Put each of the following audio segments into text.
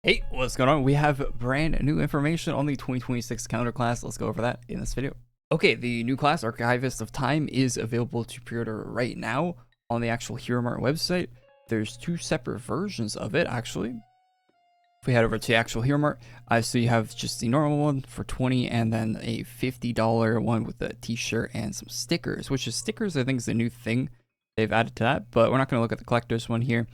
Hey, what's going on? We have brand new information on the 2026 calendar class. Let's go over that in this video. Okay, the new class, Archivist of Time, is available to pre-order right now on the actual HeroMart website. There's two separate versions of it, actually. If we head over to the actual HeroMart, so you have just the normal one for $20 and then a $50 one with a t-shirt and some stickers, which is stickers, I think, is a new thing they've added to that, but we're not going to look at the collector's one here,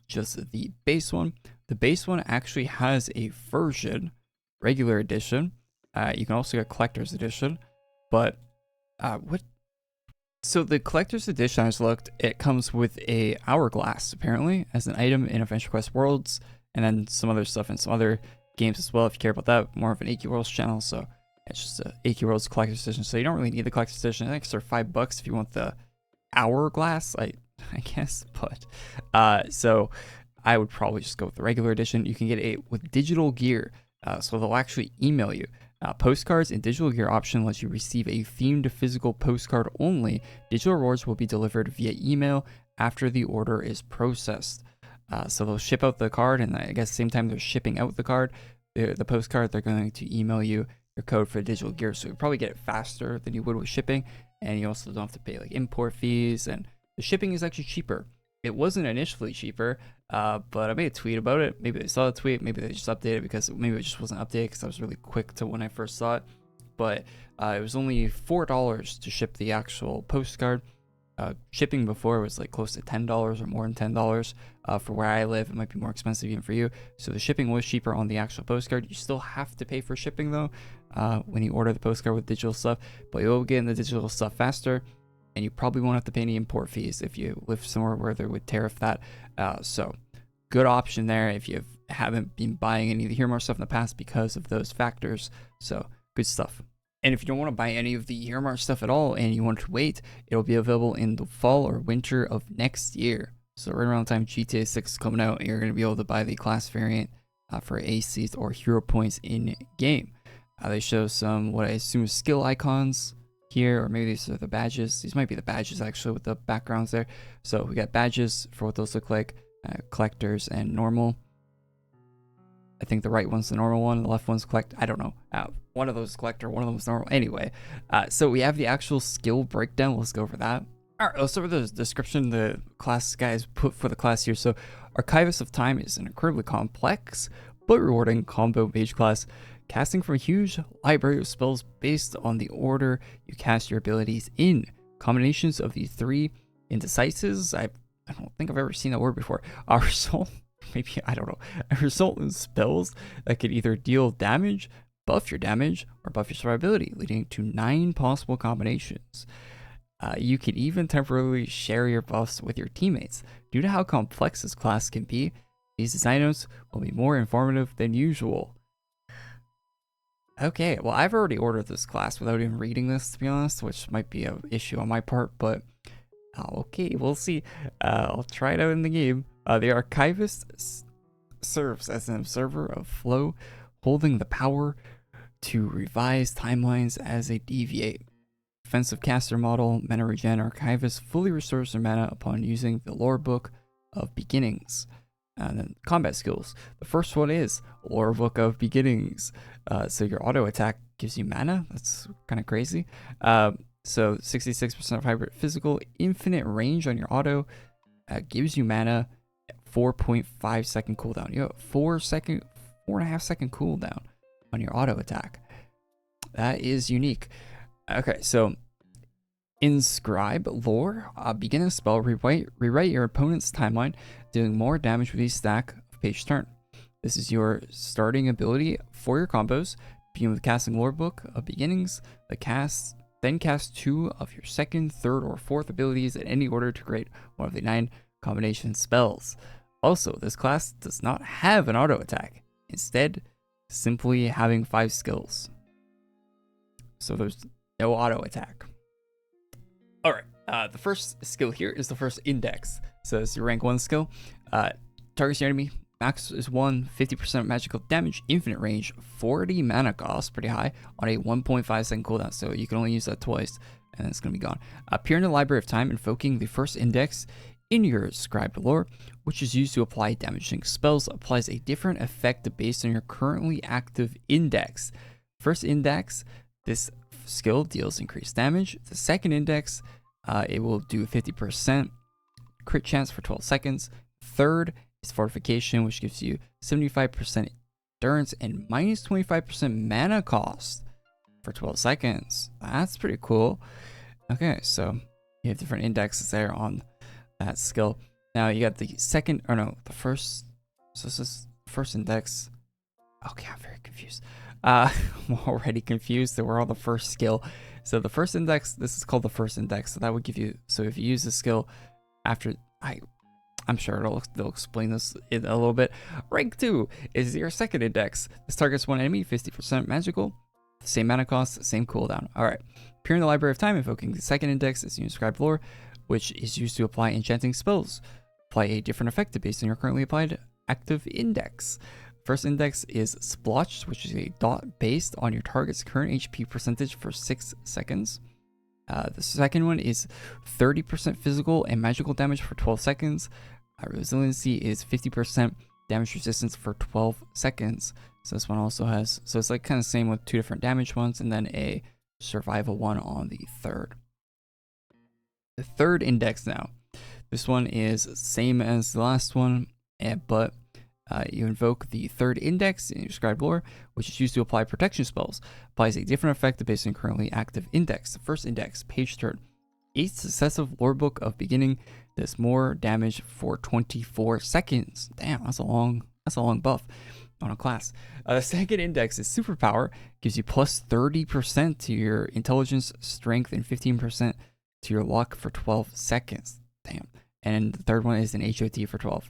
just the base one. The base one actually has a version, regular edition. You can also get collector's edition, but so the collector's edition, I just looked, it comes with a hourglass apparently as an item in Adventure Quest Worlds, and then some other stuff in some other games as well. If you care about that, more of an AQWorlds channel. So it's just a AQWorlds collector's edition. So you don't really need the collector's edition. I think it's $5 if you want the hourglass, I guess. But so I would probably just go with the regular edition. You can get it with digital gear, so they'll actually email you. Postcards and digital gear option lets you receive a themed physical postcard only. Digital rewards will be delivered via email after the order is processed. So they'll ship out the card, and I guess same time they're shipping out the card, the postcard, they're going to email you your code for digital gear. So you probably get it faster than you would with shipping, and you also don't have to pay like import fees, and the shipping is actually cheaper. It wasn't initially cheaper, but I made a tweet about it. Maybe they saw the tweet, maybe they just updated it because maybe it just wasn't updated because I was really quick to when I first saw it. But it was only $4 to ship the actual postcard. Shipping before was like close to $10 or more than $10. For where I live, it might be more expensive even for you. So the shipping was cheaper on the actual postcard. You still have to pay for shipping though when you order the postcard with digital stuff, but you'll get in the digital stuff faster. And you probably won't have to pay any import fees if you live somewhere where they would tariff that. So good option there if you haven't been buying any of the HeroMart stuff in the past because of those factors. So good stuff. And if you don't want to buy any of the HeroMart stuff at all and you want to wait, it'll be available in the fall or winter of next year. So right around the time GTA 6 is coming out, you're going to be able to buy the class variant for ACs or hero points in game. They show some, what I assume is skill icons here, or maybe these are the badges. These might be the badges actually with the backgrounds there. So we got badges for what those look like, collectors and normal. I think the right one's the normal one, the left one's collect. I don't know. One of those is collector, one of them is normal. Anyway, so we have the actual skill breakdown. Let's go over that. All right, let's start with the description the class guys put for the class here. So Archivist of Time is an incredibly complex but rewarding combo mage class, casting from a huge library of spells based on the order you cast your abilities in. Combinations of the three indecises, I don't think I've ever seen that word before, result, maybe, I don't know, result in spells that could either deal damage, buff your damage, or buff your survivability, leading to 9 possible combinations. You can even temporarily share your buffs with your teammates. Due to how complex this class can be, these design notes will be more informative than usual. Okay, well, I've already ordered this class without even reading this, to be honest, which might be an issue on my part, but okay, we'll see. I'll try it out in the game. The Archivist serves as an observer of flow, holding the power to revise timelines as they deviate. Defensive caster model, mana regen. Archivist fully restores their mana upon using the lore book of beginnings. And then combat skills. The first one is Lore Book of Beginnings. So your auto attack gives you mana. That's kind of crazy. So 66% of hybrid physical, infinite range on your auto, gives you mana, 4.5 second cooldown. You have 4.5 second cooldown on your auto attack. That is unique. Okay, so Inscribe Lore, begin a spell, rewrite your opponent's timeline, dealing more damage with each stack of page turn. This is your starting ability for your combos. Begin with casting Lore Book of Beginnings, then cast 2 of your second, third, or fourth abilities in any order to create one of the 9 combination spells. Also, this class does not have an auto attack, instead simply having 5 skills. So there's no auto attack. Alright, the first skill here is the first index. So it's your rank 1 skill. Targets your enemy, max is 1, 50% magical damage, infinite range, 40 mana cost, pretty high, on a 1.5 second cooldown. So you can only use that twice, and it's going to be gone. Appear in the Library of Time, invoking the first index in your scribed lore, which is used to apply damaging spells, applies a different effect based on your currently active index. First index, this skill deals increased damage. The second index, it will do 50% crit chance for 12 seconds. Third is fortification, which gives you 75% endurance and minus 25% mana cost for 12 seconds. That's pretty cool. Okay, so you have different indexes there on that skill. Now you got the second, or no, the first. So this is first index. Okay, I'm very confused. I'm already confused. That we're on the first skill. So the first index, this is called the first index. So that would give you, so if you use the skill after, I'm sure they'll explain this in a little bit. Rank 2 is your second index. This targets one enemy, 50% magical, same mana cost, same cooldown. All right, appear in the Library of Time, invoking the second index is inscribed lore, which is used to apply enchanting spells. Apply a different effect based on your currently applied active index. First index is splotched, which is a dot based on your target's current HP percentage for 6 seconds. The second one is 30% physical and magical damage for 12 seconds. Resiliency is 50% damage resistance for 12 seconds. So this one also has, so it's like kind of same with two different damage ones, and then a survival one on the third. The third index now. This one is same as the last one, but you invoke the third index in your scribed lore, which is used to apply protection spells. Applies a different effect based on currently active index. The first index, page turn. Each successive lore book of beginning does more damage for 24 seconds. Damn, that's a long buff on a class. The second index is superpower. Gives you plus 30% to your intelligence, strength, and 15% to your luck for 12 seconds. Damn. And the third one is an HOT for 12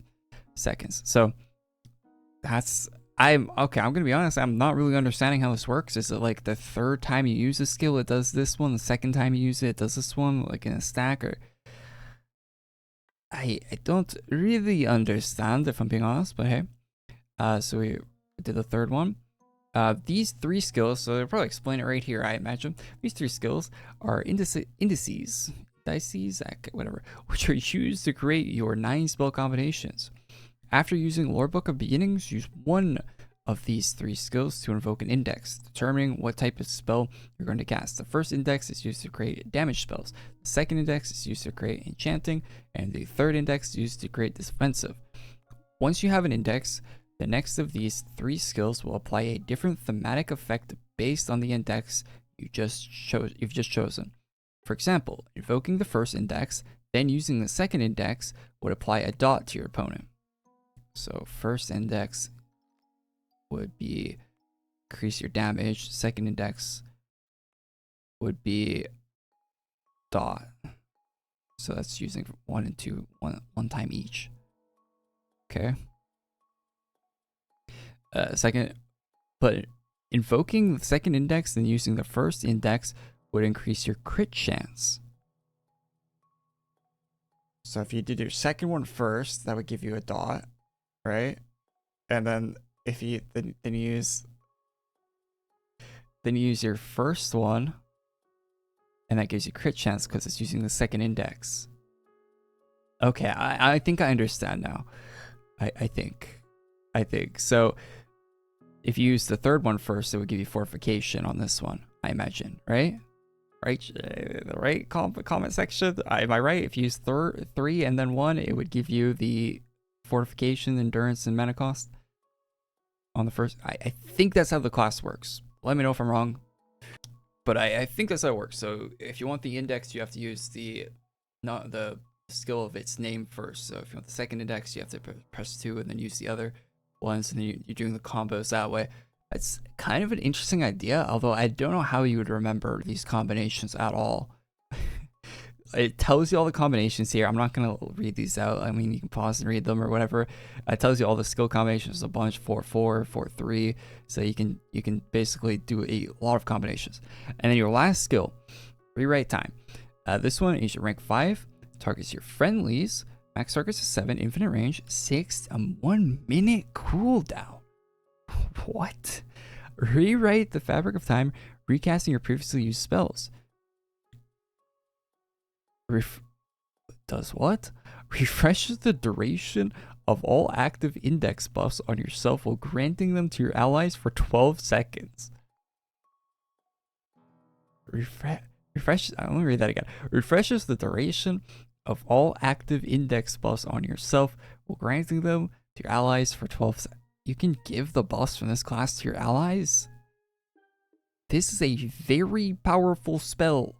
seconds. So that's, I'm gonna be honest, I'm not really understanding how this works. Is it like the third time you use a skill it does this one, the second time you use it does this one, like in a stack? Or I don't really understand, if I'm being honest, but hey. So we did the third one. These three skills, so they'll probably explain it right here, I imagine. These three skills are indices, whatever, which are used to create your 9 spell combinations. After using Lore Book of Beginnings, use one of these 3 skills to invoke an index, determining what type of spell you're going to cast. The first index is used to create damage spells. The second index is used to create enchanting, and the third index is used to create defensive. Once you have an index, the next of these 3 skills will apply a different thematic effect based on the index you've just chosen. For example, invoking the first index, then using the second index would apply a dot to your opponent. So first index would be increase your damage. Second index would be dot. So that's using 1 and 2 one time each. Okay. But invoking the second index and using the first index would increase your crit chance. So if you did your second one first, that would give you a dot, right? And then if you then use your first one, and that gives you crit chance because it's using the second index. Okay, I think I understand now. I think so. If you use the third one first, it would give you fortification on this one, I imagine, right? The right comment section. Am I right? If you use 3 and then 1, it would give you the fortification, endurance, and mana cost on the first. I think that's how the class works. Let me know if I'm wrong, but I think that's how it works. So if you want the index, you have to use the skill of its name first. So if you want the second index, you have to press 2 and then use the other ones, and then you're doing the combos that way. It's kind of an interesting idea, although I don't know how you would remember these combinations at all. It tells you all the combinations here. I'm not going to read these out. I mean, you can pause and read them or whatever. It tells you all the skill combinations, a bunch, 4-4, 4-3. So you can basically do a lot of combinations. And then your last skill, rewrite time. This one is your rank 5, targets your friendlies. Max targets is 7, infinite range, 6, 1 minute cooldown. What? Rewrite the fabric of time, recasting your previously used spells. Does what? refreshes the duration of all active index buffs on yourself while granting them to your allies for 12 seconds. Refreshes, let me read that again. Refreshes the duration of all active index buffs on yourself while granting them to your allies for 12 seconds. You can give the buffs from this class to your allies? This is a very powerful spell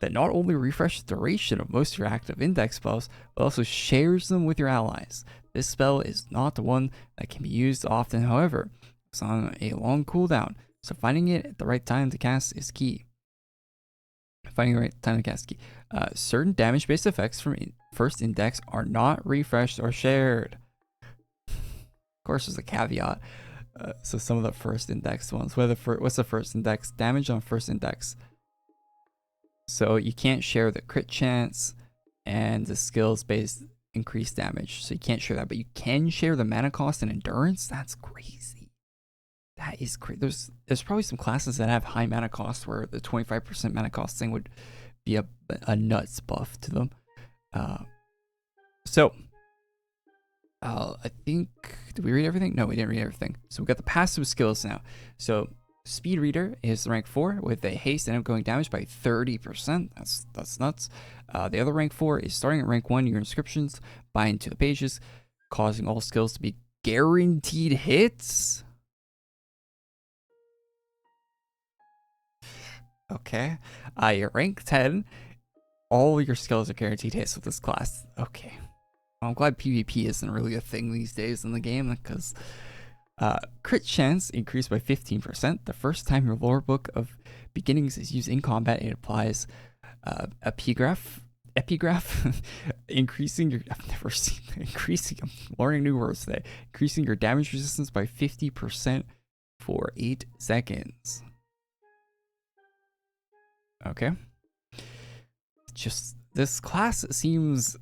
that not only refreshes the duration of most of your active index buffs, but also shares them with your allies. This spell is not the one that can be used often, however. It's on a long cooldown, so finding it at the right time to cast is key. Certain damage-based effects from first index are not refreshed or shared. Of course, there's a caveat. So some of the first index ones. What's the first index? Damage on first index. So you can't share the crit chance and the skills-based increased damage. So you can't share that, but you can share the mana cost and endurance. That's crazy. That is crazy. There's probably some classes that have high mana cost where the 25% mana cost thing would be a nuts buff to them. I think, did we read everything? No, we didn't read everything. So we got the passive skills now. So Speed Reader is rank 4 with a haste and outgoing damage by 30%. That's nuts. The other rank 4 is starting at rank 1. Your inscriptions bind to the pages, causing all skills to be guaranteed hits. Okay. Your rank 10, all your skills are guaranteed hits with this class. Okay. Well, I'm glad PvP isn't really a thing these days in the game, because crit chance increased by 15%. The first time your lore book of beginnings is used in combat, it applies epigraph, increasing your, I'm learning new words today, increasing your damage resistance by 50% for 8 seconds. Okay. Just, this class seems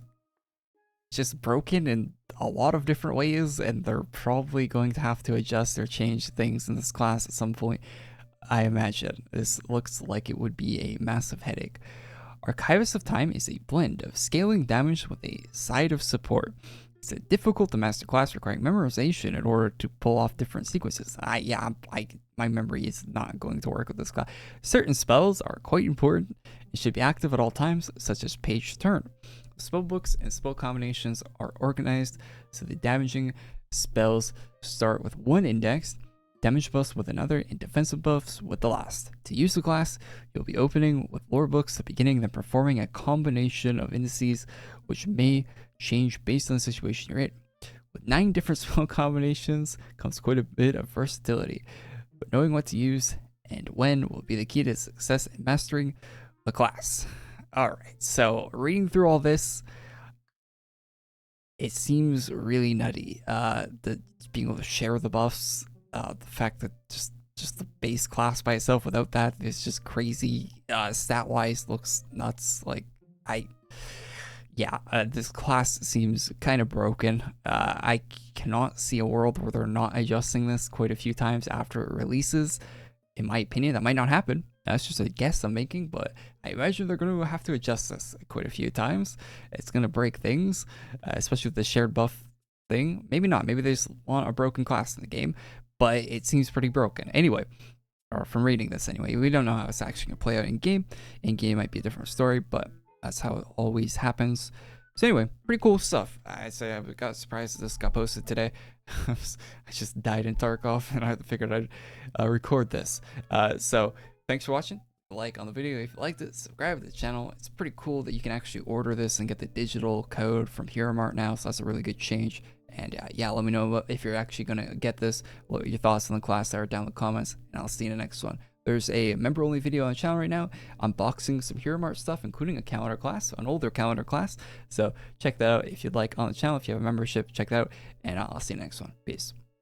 just broken in a lot of different ways, and they're probably going to have to adjust or change things in this class at some point. I imagine this looks like it would be a massive headache. Archivist of Time is a blend of scaling damage with a side of support. It's a difficult to master class requiring memorization in order to pull off different sequences. My memory is not going to work with this class. Certain spells are quite important and should be active at all times, such as Page Turn. Spell books and spell combinations are organized so the damaging spells start with one index, damage buffs with another, and defensive buffs with the last. To use the class, you'll be opening with lore books at the beginning, then performing a combination of indices which may change based on the situation you're in. With 9 different spell combinations comes quite a bit of versatility, but knowing what to use and when will be the key to success in mastering the class. Alright, so reading through all this, it seems really nutty. The being able to share the buffs, the fact that just the base class by itself without that is just crazy. Stat-wise, looks nuts. Like, this class seems kind of broken. I cannot see a world where they're not adjusting this quite a few times after it releases. In my opinion, that might not happen. That's just a guess I'm making, but I imagine they're going to have to adjust this quite a few times. It's going to break things, especially with the shared buff thing. Maybe not. Maybe they just want a broken class in the game, but it seems pretty broken. Anyway, or from reading this anyway, we don't know how it's actually going to play out in game. In game might be a different story, but that's how it always happens. So anyway, pretty cool stuff. I'd say I got surprised that this got posted today. I just died in Tarkov, and I figured I'd record this. So thanks for watching. Like on the video if you liked it, subscribe to the channel. It's pretty cool that you can actually order this and get the digital code from Hero Mart now, so that's a really good change. And yeah, let me know if you're actually gonna get this, what your thoughts on the class are down in the comments, and I'll see you in the next one. There's a member only video on the channel right now unboxing some Hero Mart stuff, including a calendar class, an older calendar class, so check that out if you'd like on the channel. If you have a membership, check that out, and I'll see you in the next one. Peace.